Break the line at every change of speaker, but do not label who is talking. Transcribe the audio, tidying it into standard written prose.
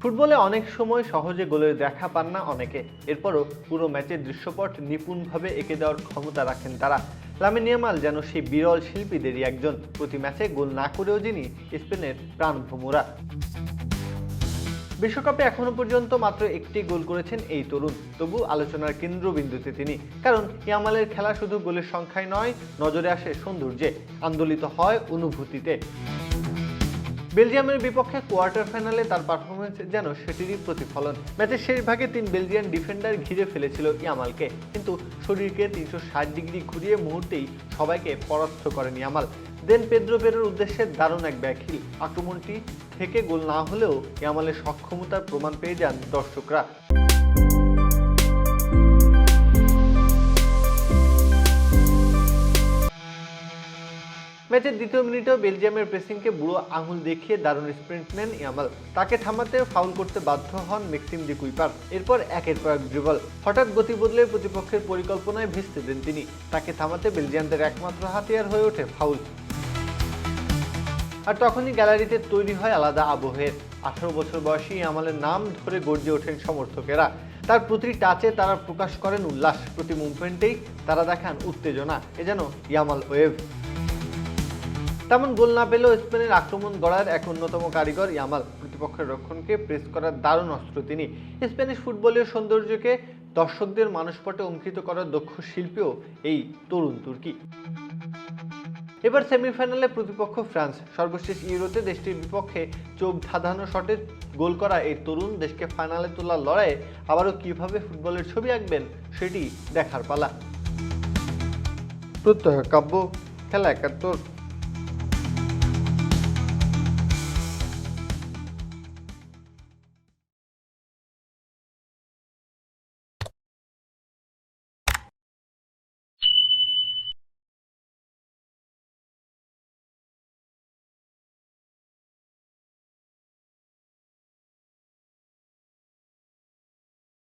ফুটবলে অনেক সময় সহজে গোলের দেখা পান না অনেকে, এরপরও পুরো ম্যাচের দৃশ্যপট নিপুণভাবে এঁকে দেওয়ার ক্ষমতা রাখেন তারা। লামিন ইয়ামাল যেন সেই বিরল শিল্পীদেরই একজন, প্রতি ম্যাচে গোল না করেও যিনি স্পেনের প্রাণভ্রমরা। বিশ্বকাপে এখনো পর্যন্ত মাত্র একটি গোল করেছেন এই তরুণ, তবু আলোচনার কেন্দ্রবিন্দুতে তিনি। কারণ ইয়ামালের খেলা শুধু গোলের সংখ্যায় নয়, নজরে আসে সৌন্দর্যে, আন্দোলিত হয় অনুভূতিতে। বেলজিয়ামের বিপক্ষে কোয়ার্টার ফাইনালে তার পারফরমেন্স যেন সেটিরই প্রতিফলন। ম্যাচের শেষ ভাগে 3 বেলজিয়ান ডিফেন্ডার ঘিরে ফেলেছিল ইয়ামালকে, কিন্তু শরীরকে 360 ডিগ্রি ঘুরিয়ে মুহূর্তেই সবাইকে পরাস্ত করেন ইয়ামাল। দেন পেদ্রো পেরোর উদ্দেশ্যে দারুণ এক ব্যাকহিল আক্রমণটি থেকে গোল না হলেও ইয়ামালের সক্ষমতার প্রমাণ পেয়ে যান দর্শকরা। ম্যাচের দ্বিতীয় মিনিটেও বেলজিয়ামের প্রেসিংকে বুড়ো আঙুল দেখিয়ে দারুণ স্প্রিন্ট নেন ইয়ামাল। তাকে থামাতে ফাউল করতে বাধ্য হন ম্যাক্সিম ডি কুইপার। এরপর একের পর এক ড্রিবল, হঠাৎ গতি বদলে প্রতিপক্ষের পরিকল্পনায় ভেস্তে দেন তিনি। তাকে থামাতে বেলজিয়ানদের একমাত্র হাতিয়ার হয়ে ওঠে ফাউল। আর তখনই গ্যালারিতে তৈরি হয় আলাদা আবহের। 18 বছর বয়সী ইয়ামালের নাম ধরে গর্জে ওঠেন সমর্থকেরা। তার প্রতি টাচে তারা প্রকাশ করেন উল্লাস, প্রতি মুভমেন্টেই তারা দেখান উত্তেজনা। এ যেন ইয়ামাল ওয়েভ। তেমন গোল না পেলেও স্পেনের আক্রমণ গড়ার এক অন্যতম কারিগর ইয়ামাল। প্রতিপক্ষের রক্ষণকে প্রেস করার দারুণ অস্ত্র তিনি। স্প্যানিশ ফুটবলের সৌন্দর্যকে দর্শকদের মানসপটে অঙ্কিত করার দক্ষ শিল্পীও এই তরুণ তুর্কি। এবার সেমিফাইনালে প্রতিপক্ষ ফ্রান্স। সর্বশেষ ইউরোতে দেশটির বিপক্ষে চোখ ধাঁধানো শটে গোল করা এই তরুণ দেশকে ফাইনালে তোলার লড়াইয়ে আবারও কিভাবে ফুটবলের ছবি আঁকবেন সেটি দেখার পালা। প্রত্যহ কাব্য, খেলা ৭১।